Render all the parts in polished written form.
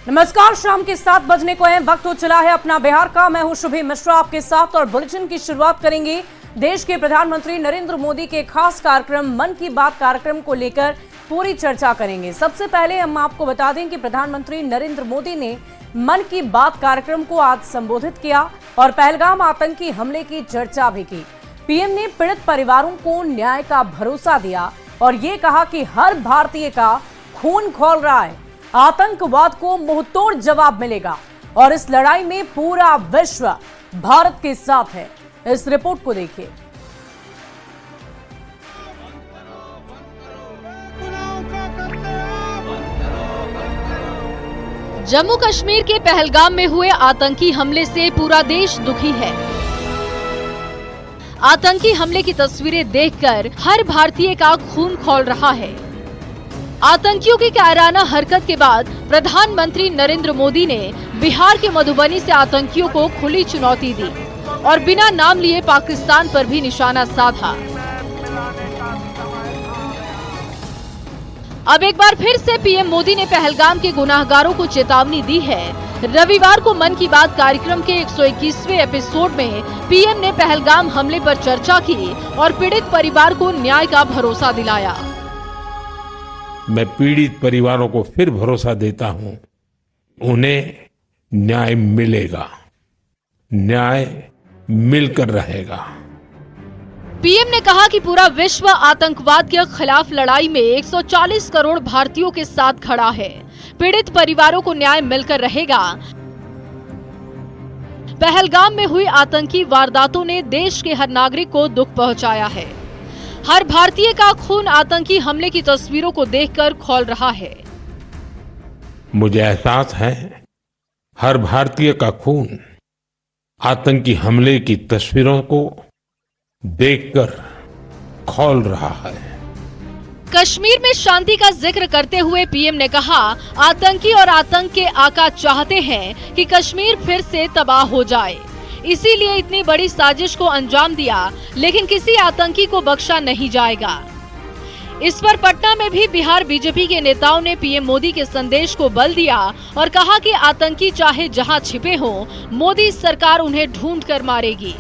नमस्कार, शाम के 7 बजने को है, वक्त हो चला है अपना बिहार का। मैं हूं शुभी मिश्रा आपके साथ और बुलेटिन की शुरुआत करेंगे देश के प्रधानमंत्री नरेंद्र मोदी के खास कार्यक्रम मन की बात कार्यक्रम को लेकर पूरी चर्चा करेंगे। सबसे पहले हम आपको बता दें कि प्रधानमंत्री नरेंद्र मोदी ने मन की बात कार्यक्रम को आज संबोधित किया और पहलगाम आतंकी हमले की चर्चा भी की। पीएम ने पीड़ित परिवारों को न्याय का भरोसा दिया और ये कहा कि हर भारतीय का खून खौल रहा है, आतंकवाद को मुंहतोड़ जवाब मिलेगा और इस लड़ाई में पूरा विश्व भारत के साथ है। इस रिपोर्ट को देखिए। जम्मू कश्मीर के पहलगाम में हुए आतंकी हमले से पूरा देश दुखी है। आतंकी हमले की तस्वीरें देखकर हर भारतीय का खून खौल रहा है। आतंकियों की कायराना हरकत के बाद प्रधानमंत्री नरेंद्र मोदी ने बिहार के मधुबनी से आतंकियों को खुली चुनौती दी और बिना नाम लिए पाकिस्तान पर भी निशाना साधा। अब एक बार फिर से पीएम मोदी ने पहलगाम के गुनाहगारों को चेतावनी दी है। रविवार को मन की बात कार्यक्रम के 121वें एपिसोड में पीएम ने पहलगाम हमले पर चर्चा की और पीड़ित परिवार को न्याय का भरोसा दिलाया। मैं पीड़ित परिवारों को फिर भरोसा देता हूं, उन्हें न्याय मिलेगा, न्याय मिलकर रहेगा। पीएम ने कहा कि पूरा विश्व आतंकवाद के खिलाफ लड़ाई में 140 करोड़ भारतीयों के साथ खड़ा है। पीड़ित परिवारों को न्याय मिलकर रहेगा। पहलगाम में हुई आतंकी वारदातों ने देश के हर नागरिक को दुख पहुंचाया है। हर भारतीय का खून आतंकी हमले की तस्वीरों को देखकर खौल रहा है। मुझे एहसास है, हर भारतीय का खून आतंकी हमले की तस्वीरों को देखकर खौल रहा है। कश्मीर में शांति का जिक्र करते हुए पीएम ने कहा, आतंकी और आतंक के आका चाहते हैं कि कश्मीर फिर से तबाह हो जाए, इसीलिए इतनी बड़ी साजिश को अंजाम दिया, लेकिन किसी आतंकी को बख्शा नहीं जाएगा। इस पर पटना में भी बिहार बीजेपी के नेताओं ने पीएम मोदी के संदेश को बल दिया और कहा कि आतंकी चाहे जहां छिपे हों, मोदी सरकार उन्हें ढूंढ कर मारेगी।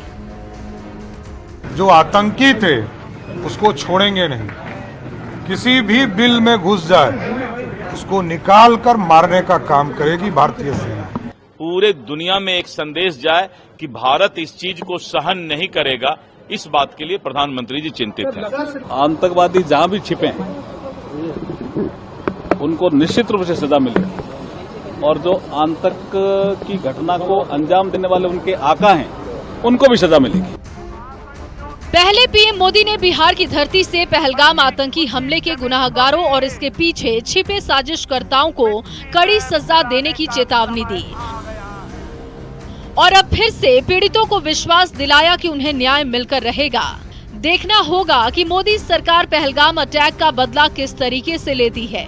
जो आतंकी थे उसको छोड़ेंगे नहीं, किसी भी बिल में घुस जाए उसको निकाल कर मारने का काम करेगी भारतीय सेना। पूरे दुनिया में एक संदेश जाए कि भारत इस चीज को सहन नहीं करेगा, इस बात के लिए प्रधानमंत्री जी चिंतित हैं। आतंकवादी जहां भी छिपे हैं उनको निश्चित रूप से सजा मिले और जो आतंक की घटना को अंजाम देने वाले उनके आका हैं उनको भी सजा मिलेगी। पहले पीएम मोदी ने बिहार की धरती से पहलगाम आतंकी हमले के गुनाहगारों और इसके पीछे छिपे साजिशकर्ताओं को कड़ी सजा देने की चेतावनी दी और अब फिर से पीड़ितों को विश्वास दिलाया कि उन्हें न्याय मिलकर रहेगा। देखना होगा कि मोदी सरकार पहलगाम अटैक का बदला किस तरीके से लेती है।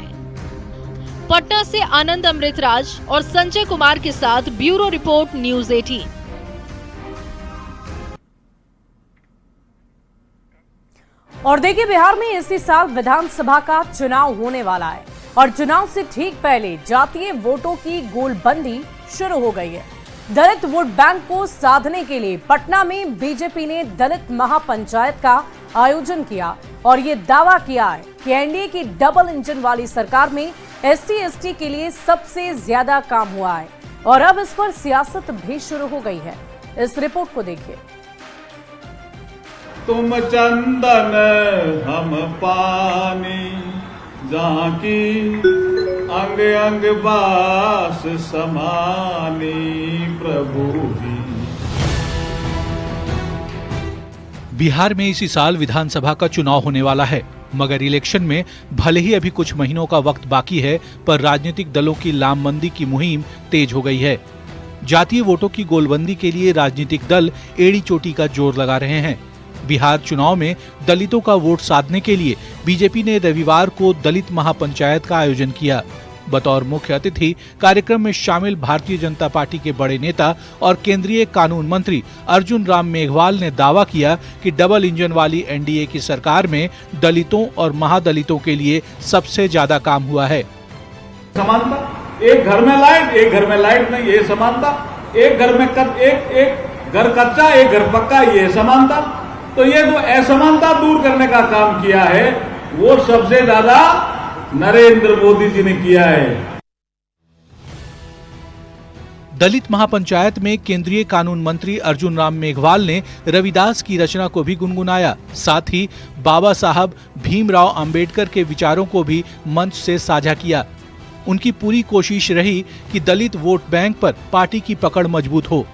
पटना से आनंद अमृतराज और संजय कुमार के साथ ब्यूरो रिपोर्ट न्यूज 18। और देखिए, बिहार में इसी साल विधानसभा का चुनाव होने वाला है और चुनाव से ठीक पहले जातीय वोटों की गोलबंदी शुरू हो गई है। दलित वोट बैंक को साधने के लिए पटना में बीजेपी ने दलित महापंचायत का आयोजन किया और ये दावा किया है कि एनडीए की डबल इंजन वाली सरकार में SC/ST के लिए सबसे ज्यादा काम हुआ है और अब इस पर सियासत भी शुरू हो गई है। इस रिपोर्ट को देखिए। तुम चंदन हम पानी, जहाँ की अंग अंग बास समानी प्रभु जी। बिहार में इसी साल विधानसभा का चुनाव होने वाला है, मगर इलेक्शन में भले ही अभी कुछ महीनों का वक्त बाकी है, पर राजनीतिक दलों की लामबंदी की मुहिम तेज हो गई है। जातीय वोटों की गोलबंदी के लिए राजनीतिक दल एड़ी चोटी का जोर लगा रहे हैं। बिहार चुनाव में दलितों का वोट साधने के लिए बीजेपी ने रविवार को दलित महापंचायत का आयोजन किया। बतौर मुख्य अतिथि कार्यक्रम में शामिल भारतीय जनता पार्टी के बड़े नेता और केंद्रीय कानून मंत्री अर्जुन राम मेघवाल ने दावा किया कि डबल इंजन वाली एनडीए की सरकार में दलितों और महादलितों के लिए सबसे ज्यादा काम हुआ है। समानता एक घर में लाइट, एक घर में लाइट नहीं, ये समानता। एक घर में एक घर कच्चा, एक घर पक्का, ये समानता। तो ये जो असमानता दूर करने का काम किया है वो सबसे ज्यादा नरेंद्र मोदी जी ने किया है। दलित महापंचायत में केंद्रीय कानून मंत्री अर्जुन राम मेघवाल ने रविदास की रचना को भी गुनगुनाया। साथ ही बाबा साहब भीमराव अंबेडकर के विचारों को भी मंच से साझा किया। उनकी पूरी कोशिश रही कि दलित वोट बैंक पर पार्टी की पकड़ मजबूत हो।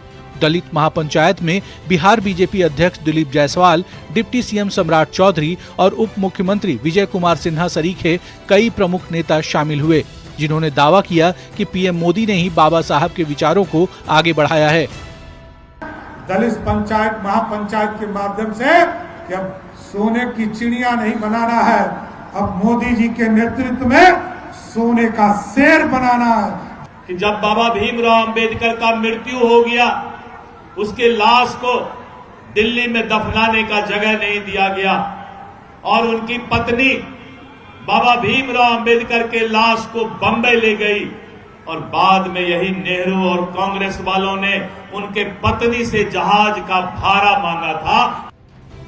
दलित महापंचायत में बिहार बीजेपी अध्यक्ष दिलीप जायसवाल, डिप्टी सीएम सम्राट चौधरी और उप मुख्यमंत्री विजय कुमार सिन्हा सरीखे कई प्रमुख नेता शामिल हुए, जिन्होंने दावा किया कि पीएम मोदी ने ही बाबा साहब के विचारों को आगे बढ़ाया है। दलित पंचायत महापंचायत के माध्यम से कि अब सोने की चिड़िया नहीं बनाना है, अब मोदी जी के नेतृत्व में सोने का शेर बनाना है। कि जब बाबा भीमराव अंबेडकर का मृत्यु हो गया, उसके लाश को दिल्ली में दफनाने का जगह नहीं दिया गया और उनकी पत्नी बाबा भीमराव अंबेडकर के लाश को बंबई ले गई और बाद में यही नेहरू और कांग्रेस वालों ने उनके पत्नी से जहाज का भाड़ा मांगा था।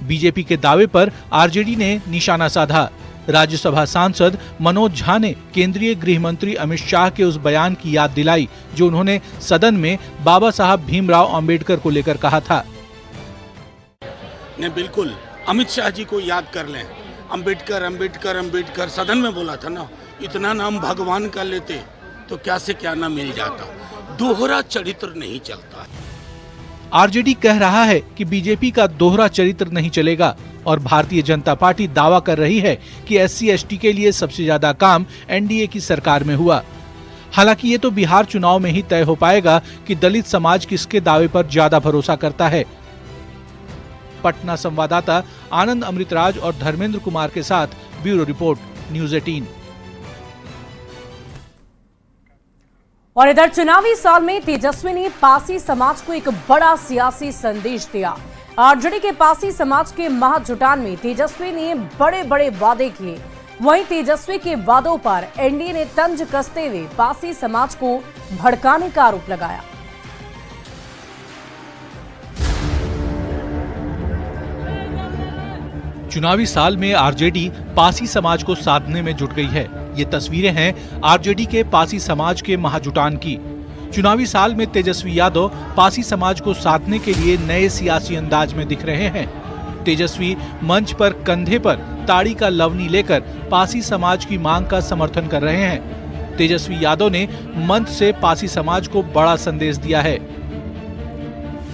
बीजेपी के दावे पर आरजेडी ने निशाना साधा। राज्यसभा सांसद मनोज झा ने केंद्रीय गृह मंत्री अमित शाह के उस बयान की याद दिलाई जो उन्होंने सदन में बाबा साहब भीमराव अंबेडकर को लेकर कहा था। ने बिल्कुल अमित शाह जी को याद कर लें। अंबेडकर अंबेडकर अंबेडकर सदन में बोला था ना, इतना नाम भगवान का लेते तो क्या से क्या ना मिल जाता। दोहरा चरित्र नहीं चलता। आरजेडी कह रहा है कि बीजेपी का दोहरा चरित्र नहीं चलेगा और भारतीय जनता पार्टी दावा कर रही है कि SC/ST के लिए सबसे ज्यादा काम एनडीए की सरकार में हुआ। हालांकि ये तो बिहार चुनाव में ही तय हो पाएगा कि दलित समाज किसके दावे पर ज्यादा भरोसा करता है। पटना संवाददाता आनंद अमृतराज और धर्मेंद्र कुमार के साथ ब्यूरो रिपोर्ट, न्यूज़ 18। और इधर चुनावी साल में तेजस्वी ने पासी समाज को एक बड़ा सियासी संदेश दिया। आरजेडी के पासी समाज के महाजुटान में तेजस्वी ने बड़े बड़े वादे किए। वहीं तेजस्वी के वादों पर एनडीए ने तंज कसते हुए पासी समाज को भड़काने का आरोप लगाया। चुनावी साल में आरजेडी पासी समाज को साधने में जुट गई है। ये तस्वीरें हैं आरजेडी के पासी समाज के महाजुटान की। चुनावी साल में तेजस्वी यादव पासी समाज को साधने के लिए नए सियासी अंदाज में दिख रहे हैं। तेजस्वी मंच पर कंधे पर ताड़ी का लवनी लेकर पासी समाज की मांग का समर्थन कर रहे हैं। तेजस्वी यादव ने मंच से पासी समाज को बड़ा संदेश दिया है।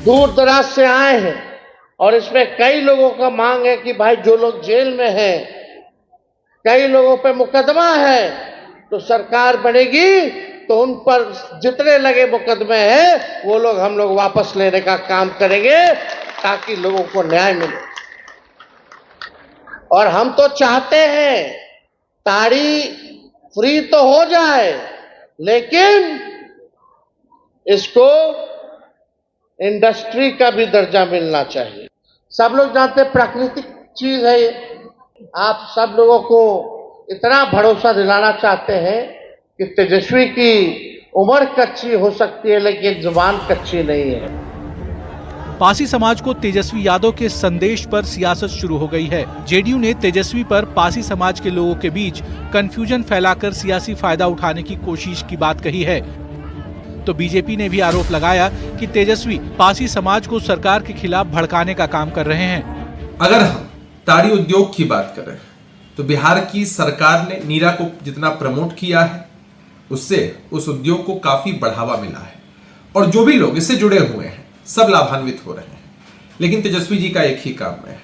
दूर दराज से आए हैं और इसमें कई लोगों का मांग है कि भाई जो लोग जेल में हैं, कई लोगों पे मुकदमा है, तो सरकार बनेगी तो उन पर जितने लगे मुकदमे हैं वो लोग हम लोग वापस लेने का काम करेंगे ताकि लोगों को न्याय मिले। और हम तो चाहते हैं ताड़ी फ्री तो हो जाए, लेकिन इसको इंडस्ट्री का भी दर्जा मिलना चाहिए। सब लोग जानते हैं प्राकृतिक चीज है ये। आप सब लोगों को इतना भरोसा दिलाना चाहते हैं कि तेजस्वी की उम्र कच्ची हो सकती है लेकिन जुबान कच्ची नहीं है। पासी समाज को तेजस्वी यादव के संदेश पर सियासत शुरू हो गई है। जेडीयू ने तेजस्वी पर पासी समाज के लोगों के बीच कंफ्यूजन फैलाकर सियासी फायदा उठाने की कोशिश की बात कही है। तो बीजेपी ने भी आरोप लगाया कि तेजस्वी पासी समाज को सरकार के खिलाफ भड़काने का काम कर रहे हैं। अगर हम ताड़ी उद्योग की बात करें तो बिहार की सरकार ने नीरा को जितना प्रमोट किया है उससे उस उद्योग को काफी बढ़ावा मिला है और जो भी लोग इससे जुड़े हुए हैं सब लाभान्वित हो रहे हैं। लेकिन तेजस्वी जी का एक ही काम है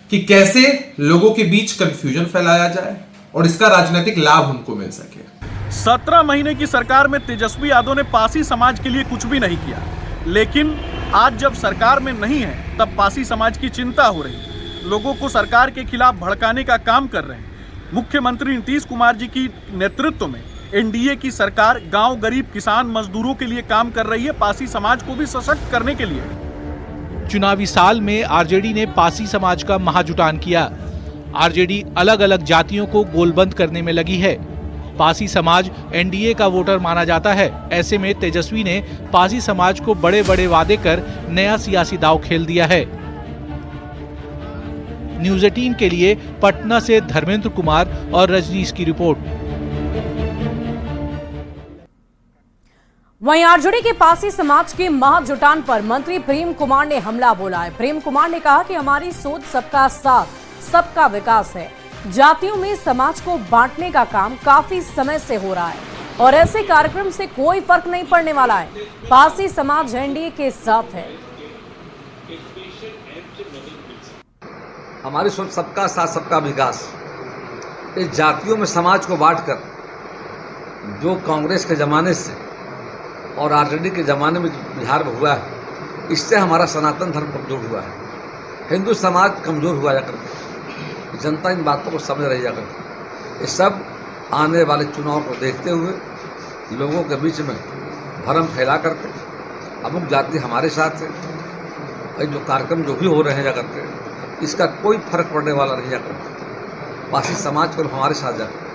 कि कैसे लोगों के बीच कंफ्यूजन फैलाया जाए और इसका राजनीतिक लाभ उनको मिल सके। 17 महीने की सरकार में तेजस्वी यादव ने पासी समाज के लिए कुछ भी नहीं किया, लेकिन आज जब सरकार में नहीं है तब पासी समाज की चिंता हो रही है। लोगों को सरकार के खिलाफ भड़काने का काम कर रहे हैं। मुख्यमंत्री नीतीश कुमार जी की नेतृत्व में एनडीए की सरकार गांव, गरीब, किसान, मजदूरों के लिए काम कर रही है, पासी समाज को भी सशक्त करने के लिए। चुनावी साल में आरजेडी ने पासी समाज का महाजुटान किया। आरजेडी अलग अलग जातियों को गोलबंद करने में लगी है। पासी समाज एनडीए का वोटर माना जाता है। ऐसे में तेजस्वी ने पासी समाज को बड़े बड़े वादे कर नया सियासी दांव खेल दिया है। न्यूज़ 18 के लिए पटना से धर्मेंद्र कुमार और रजनीश की रिपोर्ट। वहीं आरजेडी के पासी समाज के महाजुटान पर मंत्री प्रेम कुमार ने हमला बोला है। प्रेम कुमार ने कहा कि हमारी सोच सबका साथ, सबका विकास है। जातियों में समाज को बांटने का काम काफी समय से हो रहा है और ऐसे कार्यक्रम से कोई फर्क नहीं पड़ने वाला है। पासी समाज एनडीए के साथ है। हमारी सोच सबका साथ, सबका विकास। इस जातियों में समाज को बांटकर जो कांग्रेस के जमाने से और आरजेडी के जमाने में बिहार में हुआ है, इससे हमारा सनातन धर्म कमजोर हुआ है, हिंदू समाज कमजोर हुआ जा करके। जनता इन बातों को समझ रही जा करके। ये सब आने वाले चुनाव को देखते हुए लोगों के बीच में भ्रम फैला करके अमुक जाति हमारे साथ है, जो कार्यक्रम जो भी हो रहे हैं जा करके, इसका कोई फर्क पड़ने वाला नहीं जा करके। पासी समाज को हमारे साथ जाकर।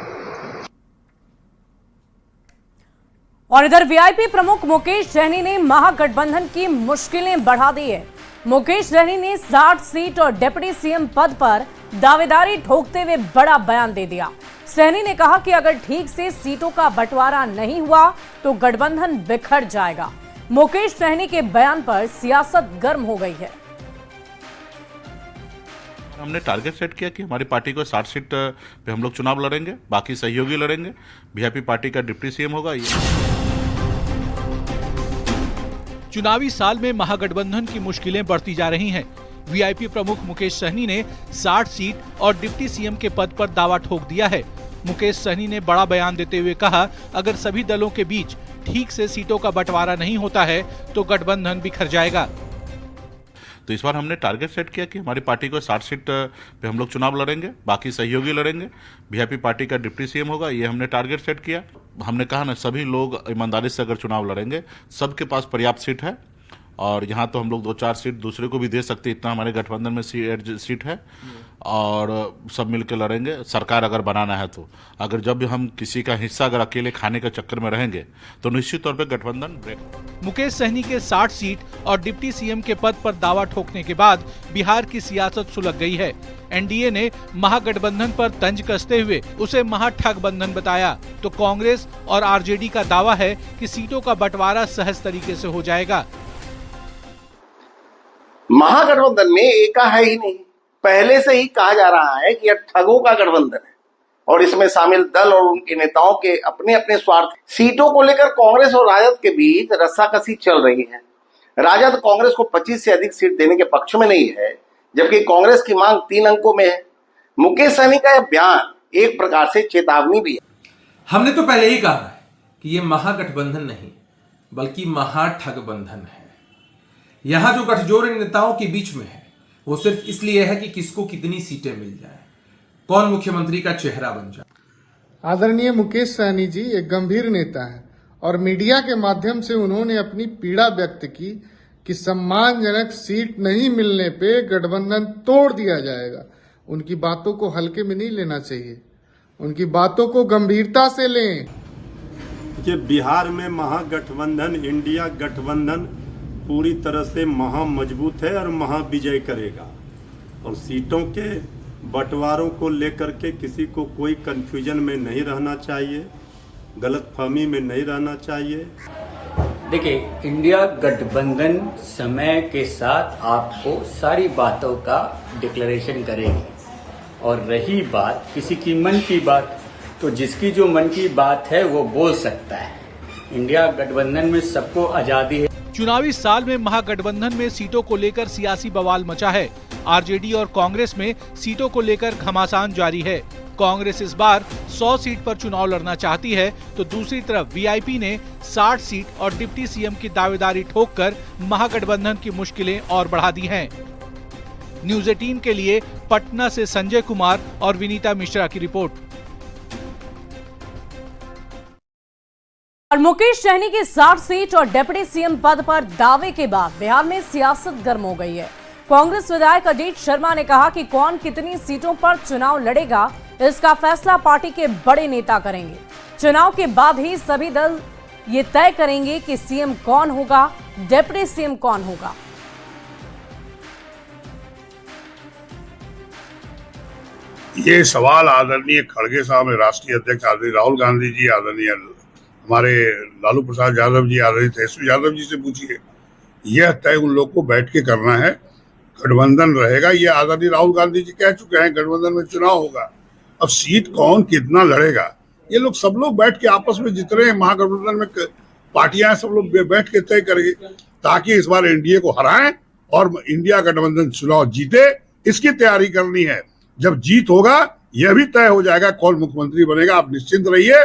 और इधर वीआईपी प्रमुख मुकेश सहनी ने महागठबंधन की मुश्किलें बढ़ा दी है। मुकेश सहनी ने 60 सीट और डिप्टी सीएम पद पर दावेदारी ठोकते हुए बड़ा बयान दे दिया। सहनी ने कहा कि अगर ठीक से सीटों का बंटवारा नहीं हुआ तो गठबंधन बिखर जाएगा। मुकेश सहनी के बयान पर सियासत गर्म हो गई है। हमने टारगेट सेट किया कि हमारी पार्टी को 60 सीट पे हम लोग चुनाव लड़ेंगे, बाकी सहयोगी लड़ेंगे। वीआईपी पार्टी का डिप्टी सीएम होगा। चुनावी साल में महागठबंधन की मुश्किलें बढ़ती जा रही हैं। वीआईपी प्रमुख मुकेश सहनी ने 60 सीट और डिप्टी सीएम के पद पर दावा ठोक दिया है। मुकेश सहनी ने बड़ा बयान देते हुए कहा, अगर सभी दलों के बीच ठीक से सीटों का बंटवारा नहीं होता है तो गठबंधन बिखर जाएगा। तो इस बार हमने टारगेट सेट किया कि हमारी पार्टी को 60 सीट पे हम लोग चुनाव लड़ेंगे, बाकी सहयोगी लड़ेंगे। वीआईपी पार्टी का डिप्टी सीएम होगा। ये हमने टारगेट सेट किया। हमने कहा ना, सभी लोग ईमानदारी से अगर चुनाव लड़ेंगे, सबके पास पर्याप्त सीट है और यहाँ तो हम लोग 2-4 सीट दूसरे को भी दे सकते, इतना हमारे गठबंधन में सीट है और सब मिलकर लड़ेंगे। सरकार अगर बनाना है तो अगर जब भी हम किसी का हिस्सा अगर अकेले खाने के चक्कर में रहेंगे तो निश्चित तौर पे गठबंधन ब्रेक। मुकेश सहनी के 60 सीट और डिप्टी सीएम के पद पर दावा ठोकने के बाद बिहार की सियासत सुलग गई है। एनडीए ने महागठबंधन पर तंज कसते हुए उसे महाठगबंधन बताया, तो कांग्रेस और आरजेडी का दावा है कि सीटों का बंटवारा सहज तरीके से हो जाएगा। महागठबंधन में एका है ही नहीं। पहले से ही कहा जा रहा है कि यह ठगों का गठबंधन है और इसमें शामिल दल और उनके नेताओं के अपने अपने स्वार्थ। सीटों को लेकर कांग्रेस और राजद के बीच रस्साकसी चल रही है। राजद कांग्रेस को 25 से अधिक सीट देने के पक्ष में नहीं है, जबकि कांग्रेस की मांग 3 अंकों में है। मुकेश सहनी का यह बयान एक प्रकार से चेतावनी भी है। हमने तो पहले ही कहा है कि यह महागठबंधन नहीं बल्कि महाठगबंधन है। यहां जो गठजोड़ इन नेताओं के बीच में है वो सिर्फ इसलिए है कि किसको कितनी सीटें मिल जाए, कौन मुख्यमंत्री का चेहरा बन जाए। आदरणीय मुकेश सहनी जी एक गंभीर नेता हैं और मीडिया के माध्यम से उन्होंने अपनी पीड़ा व्यक्त की कि सम्मानजनक सीट नहीं मिलने पे गठबंधन तोड़ दिया जाएगा। उनकी बातों को हल्के में नहीं लेना चाहिए, उनकी बातों को गंभीरता से लें। कि बिहार में महागठबंधन, इंडिया गठबंधन पूरी तरह से महा मजबूत है और महा विजय करेगा और सीटों के बंटवारों को लेकर के किसी को कोई कंफ्यूजन में नहीं रहना चाहिए, गलतफहमी में नहीं रहना चाहिए। देखिए, इंडिया गठबंधन समय के साथ आपको सारी बातों का डिक्लेरेशन करेगी और रही बात किसी की मन की बात, तो जिसकी जो मन की बात है वो बोल सकता है। इंडिया गठबंधन में सबको आजादी है। चुनावी साल में महागठबंधन में सीटों को लेकर सियासी बवाल मचा है। आरजेडी और कांग्रेस में सीटों को लेकर घमासान जारी है। कांग्रेस इस बार 100 सीट पर चुनाव लड़ना चाहती है, तो दूसरी तरफ वीआईपी ने 60 सीट और डिप्टी सीएम की दावेदारी ठोककर महागठबंधन की मुश्किलें और बढ़ा दी हैं। न्यूज़ 18 के लिए पटना से संजय कुमार और विनीता मिश्रा की रिपोर्ट। और मुकेश सहनी की 60 सीट और डिप्टी सीएम पद पर दावे के बाद बिहार में सियासत गर्म हो गई है। कांग्रेस विधायक अजीत शर्मा ने कहा कि कौन कितनी सीटों पर चुनाव लड़ेगा इसका फैसला पार्टी के बड़े नेता करेंगे। चुनाव के बाद ही सभी दल ये तय करेंगे कि सीएम कौन होगा, डिप्टी सीएम कौन होगा। ये सवाल आदरणीय खड़गे साहब, राष्ट्रीय अध्यक्ष आदरणीय राहुल गांधी जी, आदरणीय हमारे लालू प्रसाद यादव जी, आदरणीय तेजस्वी यादव जी से पूछिए। यह तय उन लोग को बैठ के करना है। गठबंधन रहेगा, ये आदरणीय राहुल गांधी जी कह चुके हैं, गठबंधन में चुनाव होगा। अब सीट कौन कितना लड़ेगा, ये लोग सब लोग बैठ के आपस में जितने महागठबंधन में पार्टियां सब लोग बैठ के तय करेंगे, ताकि इस बार एनडीए को हराएं और इंडिया गठबंधन चुनाव जीते। इसकी तैयारी करनी है। जब जीत होगा यह भी तय हो जाएगा कौन मुख्यमंत्री बनेगा। आप निश्चिंत रहिए।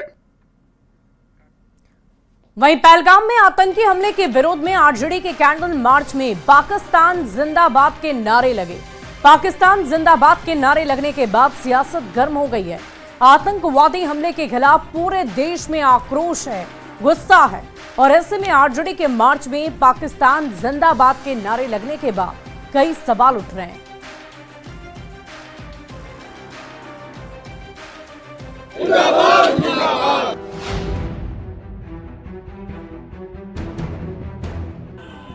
वहीं पहलगाम में आतंकी हमले के विरोध में आरजेडी के कैंडल मार्च में पाकिस्तान जिंदाबाद के नारे लगे। पाकिस्तान जिंदाबाद के नारे लगने के बाद सियासत गर्म हो गई है। आतंकवादी हमले के खिलाफ पूरे देश में आक्रोश है, गुस्सा है, और ऐसे में आरजेडी के मार्च में पाकिस्तान जिंदाबाद के नारे लगने के बाद कई सवाल उठ रहे हैं।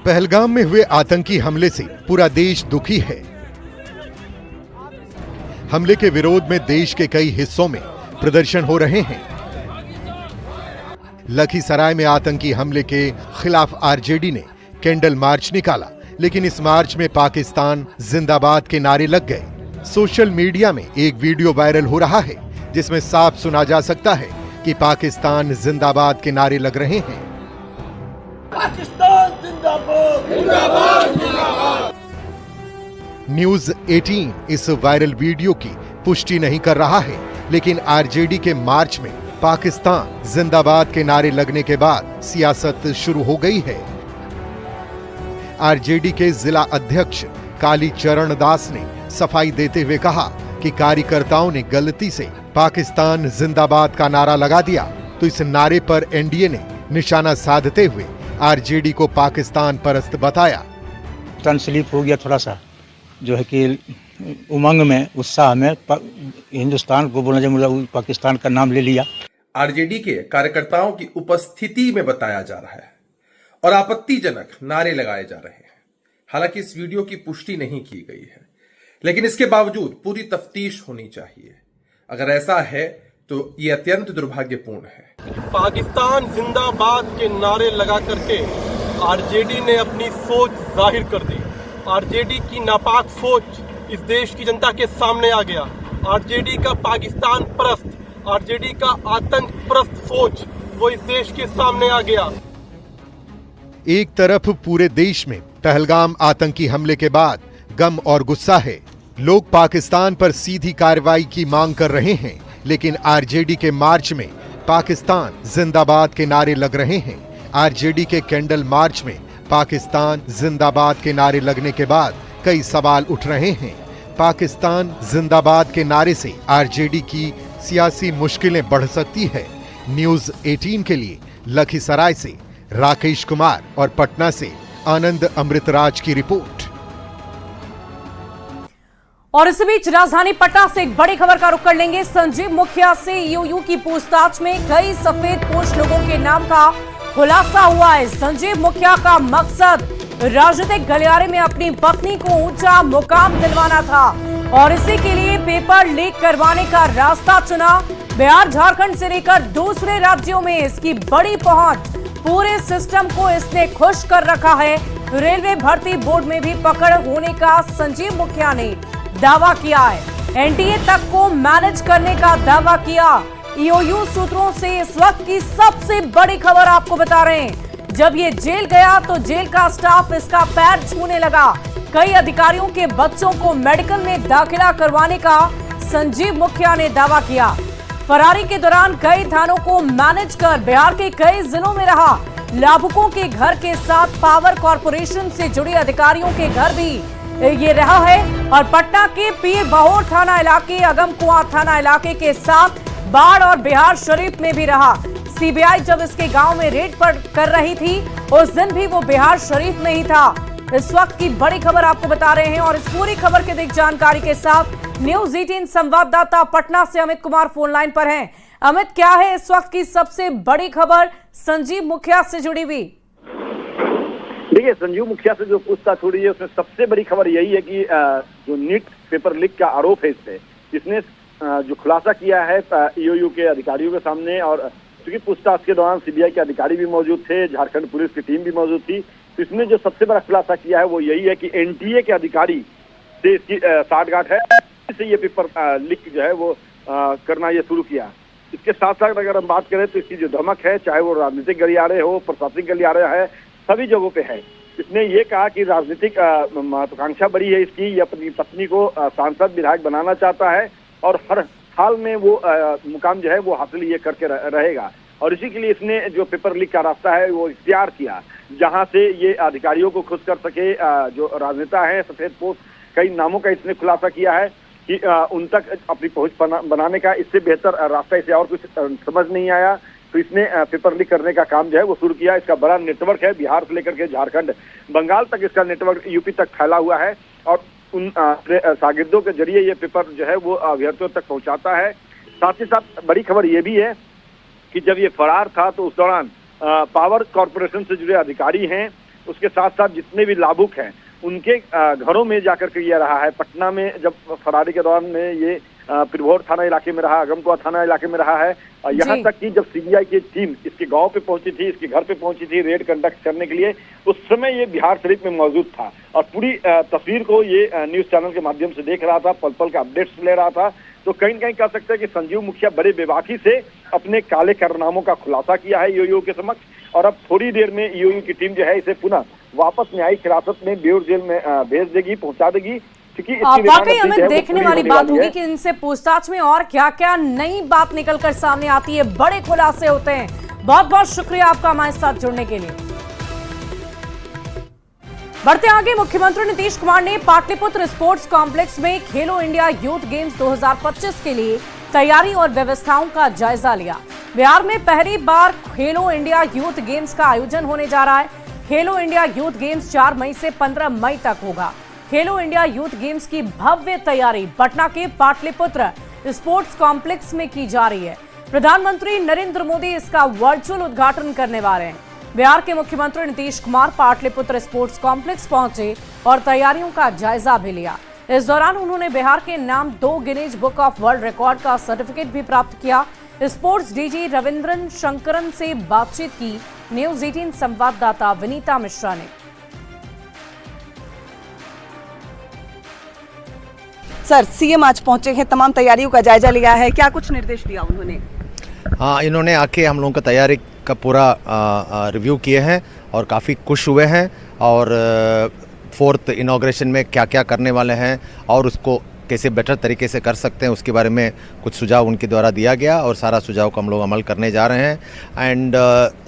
पहलगाम में हुए आतंकी हमले से पूरा देश दुखी है। हमले के विरोध में देश के कई हिस्सों में प्रदर्शन हो रहे हैं। लखीसराय में आतंकी हमले के खिलाफ आरजेडी ने कैंडल मार्च निकाला, लेकिन इस मार्च में पाकिस्तान जिंदाबाद के नारे लग गए। सोशल मीडिया में एक वीडियो वायरल हो रहा है जिसमें साफ सुना जा सकता है कि पाकिस्तान जिंदाबाद के नारे लग रहे हैं। पाकिस्तान जिंदाबाद, जिंदाबाद, जिंदाबाद। न्यूज 18 इस वायरल वीडियो की पुष्टि नहीं कर रहा है, लेकिन आरजेडी के मार्च में पाकिस्तान जिंदाबाद के नारे लगने के बाद सियासत शुरू हो गई है। आरजेडी के जिला अध्यक्ष काली चरण दास ने सफाई देते हुए कहा कि कार्यकर्ताओं ने गलती से पाकिस्तान जिंदाबाद का नारा लगा दिया, तो इस नारे पर एनडीए ने निशाना साधते हुए आरजेडी को पाकिस्तान परस्त बताया। टर्न स्लिप हो गया थोड़ा सा, जो है कि उमंग में, उत्साह में हिंदुस्तान को बोलना जब पाकिस्तान का नाम ले लिया। आरजेडी के कार्यकर्ताओं की उपस्थिति में बताया जा रहा है और आपत्तिजनक नारे लगाए जा रहे हैं। हालांकि इस वीडियो की पुष्टि नहीं की गई है, लेकिन इसके बावजूद पूरी तफ्तीश होनी चाहिए। अगर ऐसा है तो ये अत्यंत दुर्भाग्यपूर्ण है। पाकिस्तान जिंदाबाद के नारे लगा करके आरजेडी ने अपनी सोच जाहिर कर दी। आरजेडी की नापाक सोच इस देश की जनता के सामने आ गया। आरजेडी का पाकिस्तान परस्त, आरजेडी का आतंक परस्त सोच वो इस देश के सामने आ गया। एक तरफ पूरे देश में पहलगाम आतंकी हमले के बाद गम और गुस्सा है। लोग पाकिस्तान पर सीधी कार्रवाई की मांग कर रहे हैं, लेकिन आरजेडी के मार्च में पाकिस्तान जिंदाबाद के नारे लग रहे हैं। आरजेडी के कैंडल मार्च में पाकिस्तान जिंदाबाद के नारे लगने के बाद कई सवाल उठ रहे हैं। पाकिस्तान जिंदाबाद के नारे से आरजेडी की सियासी मुश्किलें बढ़ सकती है। न्यूज 18 के लिए लखीसराय से राकेश कुमार और पटना से आनंद अमृतराज की रिपोर्ट। और इसी बीच राजधानी पटना से एक बड़ी खबर का रुख कर लेंगे। संजीव मुखिया से ईओयू की पूछताछ में कई सफेदपोश लोगों के नाम का खुलासा हुआ है। संजीव मुखिया का मकसद राजनीतिक गलियारे में अपनी पत्नी को ऊंचा मुकाम दिलवाना था और इसी के लिए पेपर लीक करवाने का रास्ता चुना। बिहार, झारखंड से लेकर दूसरे राज्यों में इसकी बड़ी पहुंच, पूरे सिस्टम को इसने खुश कर रखा है। रेलवे भर्ती बोर्ड में भी पकड़ होने का संजीव मुखिया ने दावा किया है। एनडीए तक को मैनेज करने का दावा किया। ईओयू सूत्रों से इस वक्त की सबसे बड़ी खबर आपको बता रहे हैं। जब ये जेल गया तो जेल का स्टाफ इसका पैर छूने लगा। कई अधिकारियों के बच्चों को मेडिकल में दाखिला करवाने का संजीव मुखिया ने दावा किया। फरारी के दौरान कई थानों को मैनेज कर बिहार के कई जिलों में रहा। लाभुकों के घर के साथ पावर कॉर्पोरेशन से जुड़े अधिकारियों के घर भी ये रहा है और पटना के पीर बहोर थाना इलाके, अगमकुआं थाना इलाके के साथ बाढ़ और बिहार शरीफ में भी रहा। सीबीआई जब इसके गांव में रेड कर रही थी, उस दिन भी वो बिहार शरीफ में ही था। इस वक्त की बड़ी खबर आपको बता रहे हैं और इस पूरी खबर के दिख जानकारी के साथ न्यूज 18 संवाददाता पटना से अमित कुमार फोन लाइन पर हैं। अमित, क्या है इस वक्त की सबसे बड़ी खबर संजीव मुखिया से जुड़ी हुई? देखिए, संजीव मुखिया से जो पूछताछ हो रही है उसमें सबसे बड़ी खबर यही है कि जो नीट पेपर लीक का आरोप है इसने जो खुलासा किया है ईओयू के अधिकारियों के सामने, और क्योंकि पूछताछ के दौरान सीबीआई के अधिकारी भी मौजूद थे, झारखंड पुलिस की टीम भी मौजूद थी, तो इसमें जो सबसे बड़ा खुलासा किया है वो यही है कि एनटीए के अधिकारी से इसकी साठगांठ है, इससे ये पेपर लीक जो है वो करना ये शुरू किया। इसके साथ साथ अगर हम बात करें तो इसकी जो धमक है, चाहे वो राजनीतिक गलियारे हो, प्रशासनिक गलियारे है, सभी जगहों पे है। इसने ये कहा कि राजनीतिक महत्वाकांक्षा बड़ी है इसकी, ये अपनी पत्नी को सांसद विधायक बनाना चाहता है और हर हाल में वो मुकाम जो है वो हासिल ये करके रहेगा, और इसी के लिए इसने जो पेपर लीक का रास्ता है वो इख्तियार किया, जहां से ये अधिकारियों को खुश कर सके। जो राजनेता है, सफेद पोस्ट कई नामों का इसने खुलासा किया है कि उन तक अपनी पहुंच बनाने का इससे बेहतर रास्ता इसे और कुछ समझ नहीं आया, तो इसने पेपर लीक करने का काम जो है वो शुरू किया। इसका बड़ा नेटवर्क है, बिहार से लेकर के झारखंड, बंगाल तक इसका नेटवर्क, यूपी तक फैला हुआ है, और उन शागिर्दों के जरिए ये पेपर जो है वो अभ्यर्थियों तक पहुंचाता है। साथ ही साथ बड़ी खबर ये भी है कि जब ये फरार था तो उस दौरान पावर कॉरपोरेशन से जुड़े अधिकारी हैं, उसके साथ साथ जितने भी लाभुक हैं उनके घरों में जाकर के ये रहा है। पटना में जब फरारी के दौरान में ये पिरभौर थाना इलाके में रहा, अगमकुआ थाना इलाके में रहा है, यहाँ तक कि जब सीबीआई की टीम इसके गांव पे पहुंची थी, इसके घर पे पहुंची थी रेड कंडक्ट करने के लिए, उस समय ये बिहार शरीफ में मौजूद था और पूरी तस्वीर को ये न्यूज चैनल के माध्यम से देख रहा था, पल पल का अपडेट्स ले रहा था। तो कहीं न कहीं कह सकते हैं कि संजीव मुखिया बड़े बेबाकी से अपने काले कारनामों का खुलासा किया है ईओयू के समक्ष, और अब थोड़ी देर में ईओयू की टीम जो है इसे पुनः वापस न्यायिक हिरासत में बेऊर जेल में भेज देगी, पहुंचा देगी। वाकई हमें देखने वाली बात होगी कि इनसे पूछताछ में और क्या क्या नई बात निकलकर सामने आती है, बड़े खुलासे होते हैं। बहुत बहुत शुक्रिया आपका हमारे साथ जुड़ने के लिए। बढ़ते आगे, मुख्यमंत्री नीतीश कुमार ने पाटलिपुत्र स्पोर्ट्स कॉम्प्लेक्स में खेलो इंडिया यूथ गेम्स 2025 के लिए तैयारी और व्यवस्थाओं का जायजा लिया। बिहार में पहली बार खेलो इंडिया यूथ गेम्स का आयोजन होने जा रहा है। खेलो इंडिया यूथ गेम्स 4 मई से 15 मई तक होगा। खेलो इंडिया यूथ गेम्स की भव्य तैयारी पटना के पाटलिपुत्र स्पोर्ट्स कॉम्प्लेक्स में की जा रही है। प्रधानमंत्री नरेंद्र मोदी इसका वर्चुअल उद्घाटन करने वाले हैं। बिहार के मुख्यमंत्री नीतीश कुमार पाटलिपुत्र स्पोर्ट्स कॉम्प्लेक्स पहुंचे और तैयारियों का जायजा भी लिया। इस दौरान उन्होंने बिहार के नाम 2 Guinness book of world record का सर्टिफिकेट भी प्राप्त किया। स्पोर्ट्स डीजी रविंद्रन शंकरन से बातचीत की न्यूज 18 संवाददाता विनीता मिश्रा ने। सर, सीएम आज पहुंचे हैं, तमाम तैयारियों का जायजा लिया है, क्या कुछ निर्देश दिया उन्होंने? हाँ, इन्होंने आके हम लोगों का तैयारी का पूरा रिव्यू किए हैं और काफ़ी खुश हुए हैं, और 4th इनॉग्रेशन में क्या क्या करने वाले हैं और उसको कैसे बेटर तरीके से कर सकते हैं उसके बारे में कुछ सुझाव उनके द्वारा दिया गया, और सारा सुझाव को हम लोग अमल करने जा रहे हैं। एंड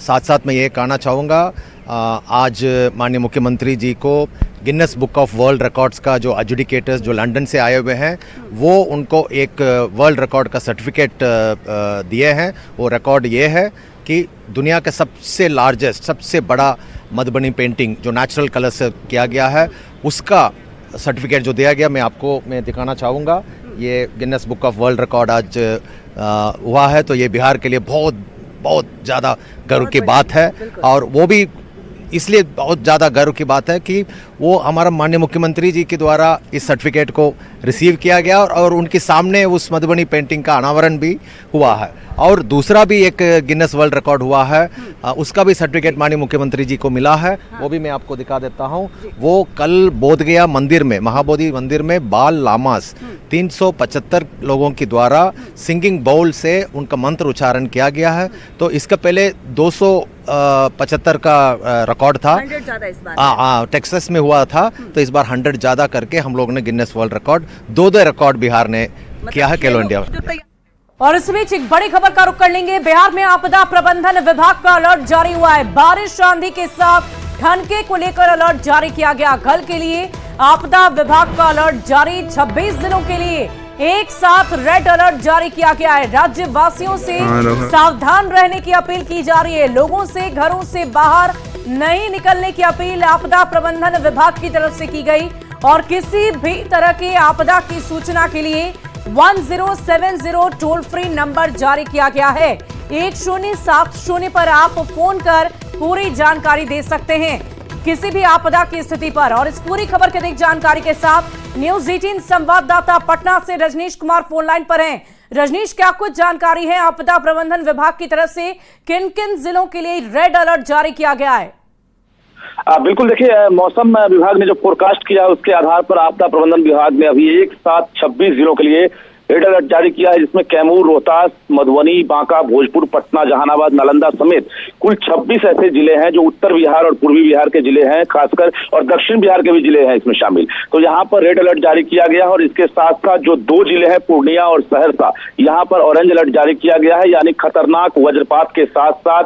साथ साथ मैं ये कहना चाहूँगा, आज माननीय मुख्यमंत्री जी को Guinness book of world records का जो एजुडिकेटर्स जो लंदन से आए हुए हैं वो उनको एक वर्ल्ड रिकॉर्ड का सर्टिफिकेट दिए हैं। वो रिकॉर्ड ये है कि दुनिया का सबसे लार्जेस्ट, सबसे बड़ा मधुबनी पेंटिंग जो नेचुरल कलर से किया गया है उसका सर्टिफिकेट जो दिया गया, मैं दिखाना चाहूँगा। ये Guinness book of world record आज हुआ है, तो ये बिहार के लिए बहुत बहुत ज़्यादा गर्व की बात है, और वो भी इसलिए बहुत ज़्यादा गर्व की बात है कि वो हमारा माननीय मुख्यमंत्री जी के द्वारा इस सर्टिफिकेट को रिसीव किया गया, और उनके सामने उस मधुबनी पेंटिंग का अनावरण भी हुआ है। और दूसरा भी एक गिनेस वर्ल्ड रिकॉर्ड हुआ है, उसका भी सर्टिफिकेट माननीय मुख्यमंत्री जी को मिला है, वो भी मैं आपको दिखा देता हूँ। वो कल बोधगया मंदिर में, महाबोधि मंदिर में बाल लामास 375 लोगों के द्वारा सिंगिंग बाउल से उनका मंत्र उच्चारण किया गया है। तो इसका पहले 275 का रिकॉर्ड था, टेक्सास में हुआ था, तो इस बार 100 ज़्यादा करके हम लोग ने Guinness world record 2 record Bihar ने किया है खेलो इंडिया। और इस बीच एक बड़ी खबर का रुख कर लेंगे। बिहार में आपदा प्रबंधन विभाग का अलर्ट जारी हुआ है। बारिश आंधी के साथ ठनके को लेकर अलर्ट जारी किया गया। कल के लिए आपदा विभाग का अलर्ट जारी, 26 दिनों के लिए एक साथ रेड अलर्ट जारी किया गया है। राज्यवासियों से सावधान रहने की अपील की जा रही है। लोगों से घरों से बाहर नहीं निकलने की अपील आपदा प्रबंधन विभाग की तरफ से की गई और किसी भी तरह की आपदा की सूचना के लिए 1070 टोल फ्री नंबर जारी किया गया है। 1070 पर आप फोन कर पूरी जानकारी दे सकते हैं किसी भी आपदा की स्थिति पर। और इस पूरी खबर के अधिक जानकारी के साथ न्यूज 18 संवाददाता पटना से रजनीश कुमार फोन लाइन पर हैं। रजनीश, क्या कुछ जानकारी है आपदा प्रबंधन विभाग की तरफ से किन किन जिलों के लिए रेड अलर्ट जारी किया गया है? बिल्कुल, देखिए मौसम विभाग ने जो फोरकास्ट किया उसके आधार पर आपदा प्रबंधन विभाग ने अभी एक साथ 26 जिलों के लिए रेड अलर्ट जारी किया है, जिसमें कैमूर, रोहतास, मधुबनी, बांका, भोजपुर, पटना, जहानाबाद, नालंदा समेत कुल 26 ऐसे जिले हैं जो उत्तर बिहार और पूर्वी बिहार के जिले हैं खासकर, और दक्षिण बिहार के भी जिले हैं इसमें शामिल। तो यहाँ पर रेड अलर्ट जारी किया गया है और इसके साथ साथ जो 2 जिले हैं पूर्णिया और सहरसा, यहाँ पर ऑरेंज अलर्ट जारी किया गया है, यानी खतरनाक वज्रपात के साथ साथ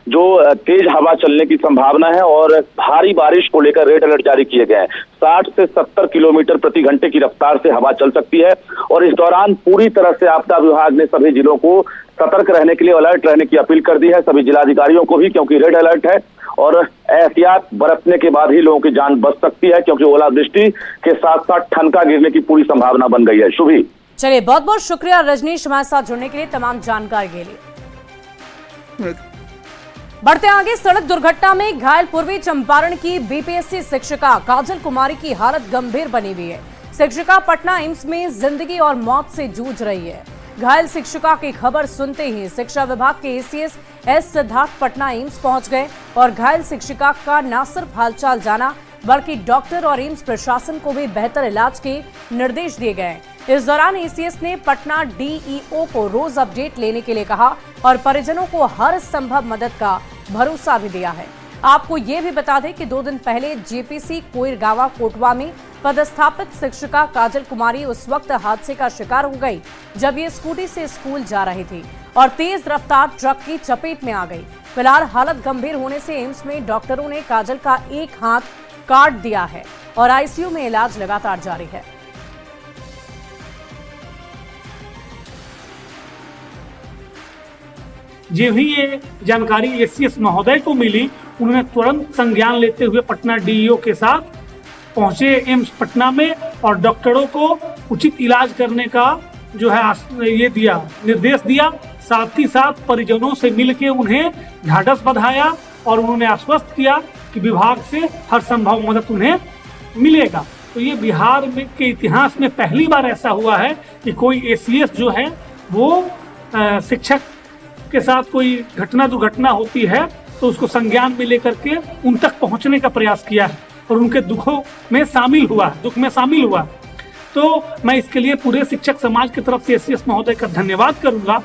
जो तेज हवा चलने की संभावना है और भारी बारिश को लेकर रेड अलर्ट जारी किए गए हैं। 60 से 70 किलोमीटर प्रति घंटे की रफ्तार से हवा चल सकती है और इस दौरान पूरी तरह से आपदा विभाग ने सभी जिलों को सतर्क रहने के लिए, अलर्ट रहने की अपील कर दी है सभी जिलाधिकारियों को भी, क्योंकि रेड अलर्ट है और एहतियात बरतने के बाद ही लोगों की जान बच सकती है, क्योंकि ओलावृष्टि के साथ साथ ठनका गिरने की पूरी संभावना बन गई है। शुभी, चलिए बहुत बहुत शुक्रिया रजनीश हमारे साथ जुड़ने के लिए, तमाम जानकारी के लिए। बढ़ते आगे, सड़क दुर्घटना में घायल पूर्वी चंपारण की बीपीएससी शिक्षिका काजल कुमारी की हालत गंभीर बनी हुई है। शिक्षिका पटना एम्स में जिंदगी और मौत से जूझ रही है। घायल शिक्षिका की खबर सुनते ही शिक्षा विभाग के ACS S Siddharth Patna AIIMS पहुंच गए और घायल शिक्षिका का न सिर्फ हालचाल जाना बल्कि डॉक्टर और एम्स प्रशासन को भी बेहतर इलाज के निर्देश दिए गए। इस दौरान एसीएस ने पटना डीईओ को रोज अपडेट लेने के लिए कहा और परिजनों को हर संभव मदद का भरोसा भी दिया है। आपको ये भी बता दें कि 2 दिन पहले जेपीसी कोइरगावा कोटवा में पदस्थापित शिक्षिका काजल कुमारी उस वक्त हादसे का शिकार हो गई जब ये स्कूटी से स्कूल जा रही थी और तेज रफ्तार ट्रक की चपेट में आ गई। फिलहाल हालत गंभीर होने से एम्स में डॉक्टरों ने काजल का एक हाथ काट दिया है और आईसीयू में इलाज लगातार जारी है। जो ही ये जानकारी एसीएस महोदय को मिली, उन्होंने तुरंत संज्ञान लेते हुए पटना डीईओ के साथ पहुंचे एम्स पटना में और डॉक्टरों को उचित इलाज करने का जो है ये दिया, निर्देश दिया। साथ ही साथ परिजनों से मिलकर उन्हें ढाढ़स बंधाया और उन्होंने आश्वस्त किया कि विभाग से हर संभव मदद उन्हें मिलेगा। तो ये बिहार में के इतिहास में पहली बार ऐसा हुआ है कि कोई एसीएस जो है वो शिक्षक के साथ कोई दुर्घटना होती है तो उसको संज्ञान में लेकर के उन तक पहुंचने का प्रयास किया है और उनके दुख में शामिल हुआ। तो मैं इसके लिए पूरे शिक्षक समाज की तरफ से एसीएस महोदय का धन्यवाद करूंगा।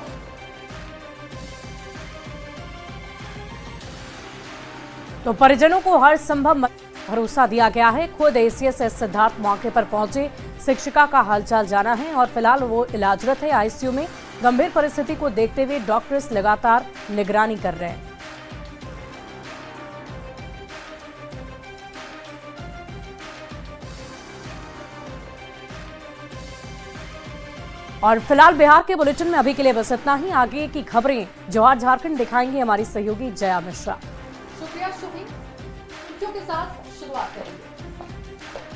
तो परिजनों को हर संभव भरोसा दिया गया है। खुद एसीएस एस सिद्धार्थ मौके पर पहुंचे, शिक्षिका का हालचाल जाना है और फिलहाल वो इलाजरत है आईसीयू में। गंभीर परिस्थिति को देखते हुए डॉक्टर्स लगातार निगरानी कर रहे हैं। और फिलहाल बिहार के बुलेटिन में अभी के लिए बस इतना ही। आगे की खबरें जवाहर झारखंड दिखाएंगे हमारी सहयोगी जया मिश्रा। शुक्रिया शुभी। के साथ शुरुआत करेंगे।